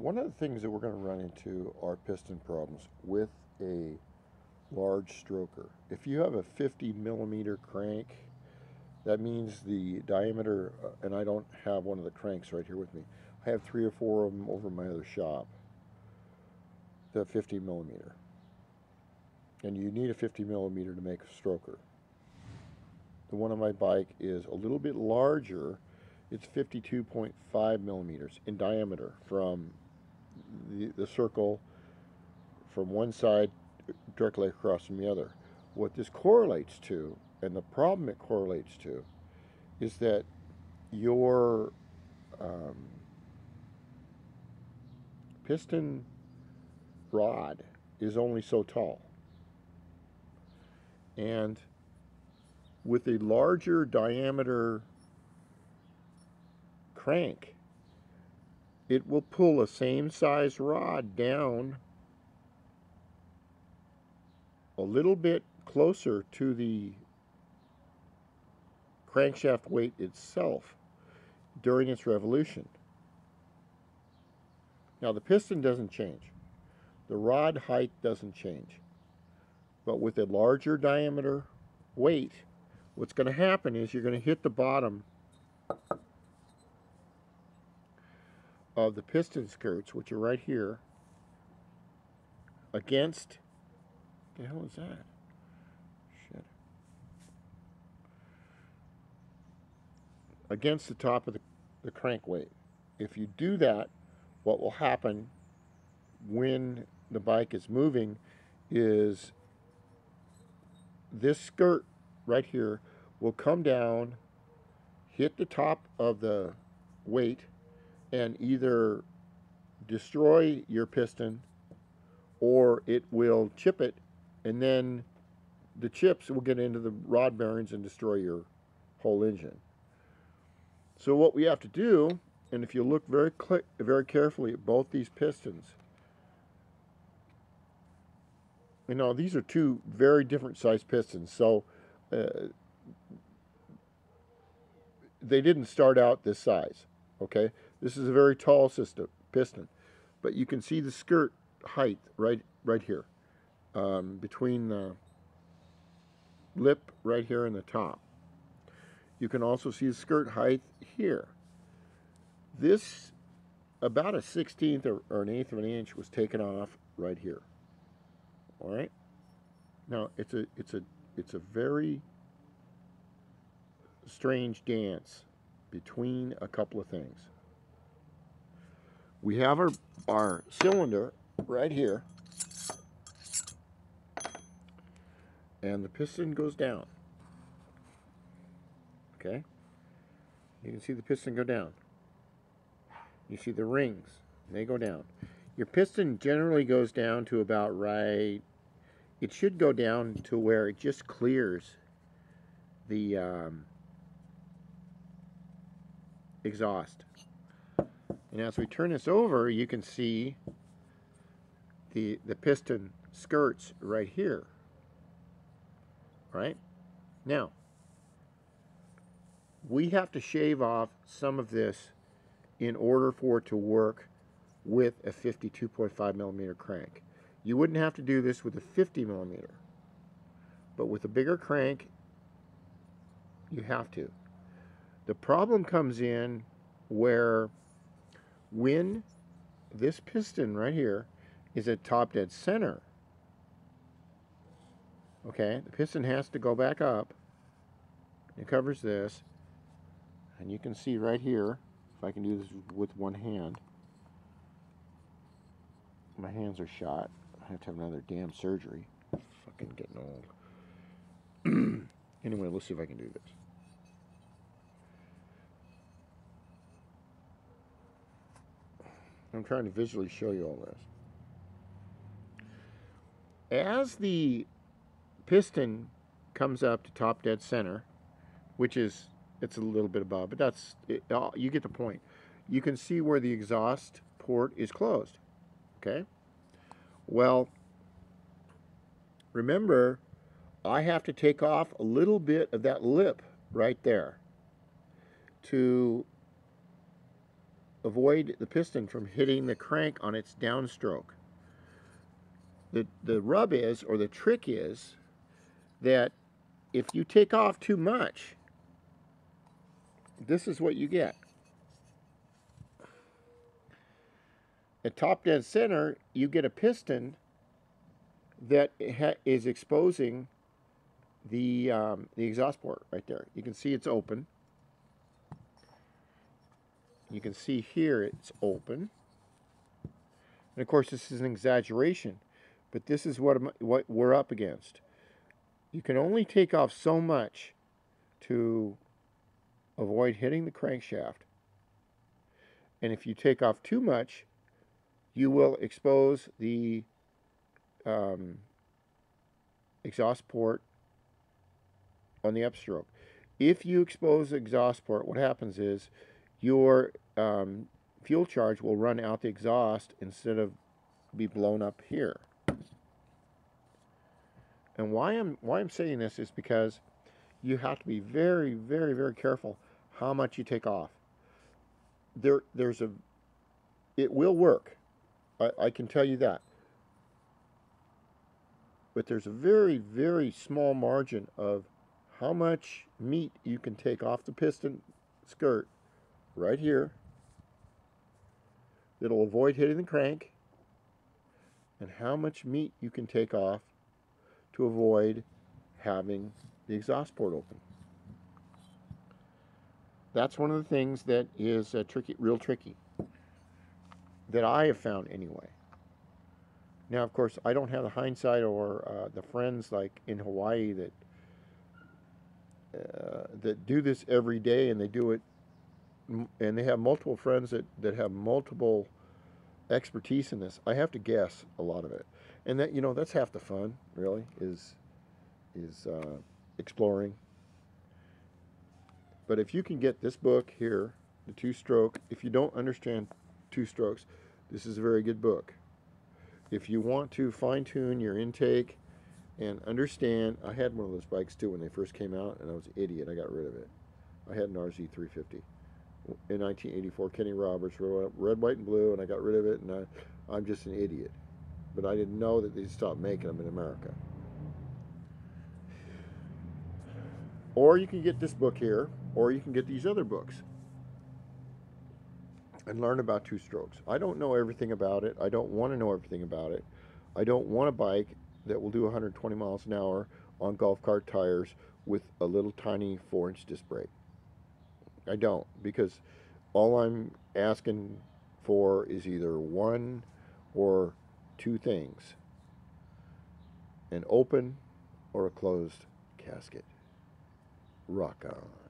One of the things that we're going to run into are piston problems with a large stroker. If you have a 50 millimeter crank, that means the diameter, and I don't have one of the cranks right here with me. I have 3 or 4 of them over in my other shop. The 50 millimeter. And you need a 50 millimeter to make a stroker. The one on my bike is a little bit larger. It's 52.5 millimeters in diameter from the circle from one side directly across from the other. What this correlates to, and the problem it correlates to, is that your piston rod is only so tall. And with a larger diameter crank, it will pull a same size rod down a little bit closer to the crankshaft weight itself during its revolution. Now the piston doesn't change. The rod height doesn't change. But with a larger diameter weight, what's going to happen is you're going to hit the bottom of the piston skirts, which are right here, against, what the hell is that? Shit. Against the top of the crank weight. If you do that, what will happen when the bike is moving is this skirt right here will come down, hit the top of the weight, and either destroy your piston or it will chip it, and then the chips will get into the rod bearings and destroy your whole engine. So what we have to do, and if you look very carefully at both these pistons, you know, these are two very different sized pistons, so they didn't start out this size, okay? This is a very tall piston, but you can see the skirt height right here, between the lip right here and the top. You can also see the skirt height here. This, about a 1/16 or an 1/8 of an inch, was taken off right here. All right. Now it's a very strange dance between a couple of things. We have our cylinder right here, and the piston goes down. Okay? You can see the piston go down. You see the rings, they go down. Your piston generally goes down to about right, it should go down to where it just clears the exhaust. And as we turn this over, you can see the piston skirts right here. Right? Now, we have to shave off some of this in order for it to work with a 52.5 millimeter crank. You wouldn't have to do this with a 50 millimeter, but with a bigger crank, you have to. The problem comes in where when this piston right here is at top dead center, okay, the piston has to go back up. It covers this, and you can see right here, if I can do this with one hand, my hands are shot. I have to have another damn surgery. Fucking getting old. Anyway, let's see if I can do this. I'm trying to visually show you all this. As the piston comes up to top dead center, which is, it's a little bit above, but that's it, you get the point. You can see where the exhaust port is closed. Okay? Well, remember, I have to take off a little bit of that lip right there to avoid the piston from hitting the crank on its downstroke. The rub is, or the trick is, that if you take off too much, this is what you get. At top dead center, you get a piston that is exposing the exhaust port right there. You can see it's open. You can see here it's open. And of course, this is an exaggeration, but this is what we're up against. You can only take off so much to avoid hitting the crankshaft. And if you take off too much, you will expose the exhaust port on the upstroke. If you expose the exhaust port, what happens is your fuel charge will run out the exhaust instead of be blown up here. And why I'm saying this is because you have to be very, very, very careful how much you take off. It will work. I can tell you that. But there's a very, very small margin of how much meat you can take off the piston skirt right here that'll avoid hitting the crank, and how much meat you can take off to avoid having the exhaust port open. That's one of the things that is real tricky, that I have found anyway. Now, of course, I don't have the hindsight or the friends like in Hawaii that do this every day, and they do it, and they have multiple friends that have multiple expertise in this. I have to guess a lot of it, and that, that's half the fun, really, is exploring. But if you can get this book here, the two-stroke, if you don't understand two strokes, this is a very good book. If you want to fine-tune your intake and understand, I had one of those bikes too when they first came out, and I was an idiot. I got rid of it. I had an RZ350 in 1984, Kenny Roberts, red, white, and blue, and I got rid of it, and I'm just an idiot. But I didn't know that they stopped making them in America. Or you can get this book here, or you can get these other books and learn about two strokes. I don't know everything about it. I don't want to know everything about it. I don't want a bike that will do 120 miles an hour on golf cart tires with a little tiny 4-inch disc brake. I don't, because all I'm asking for is either one or two things: an open or a closed casket. Rock on.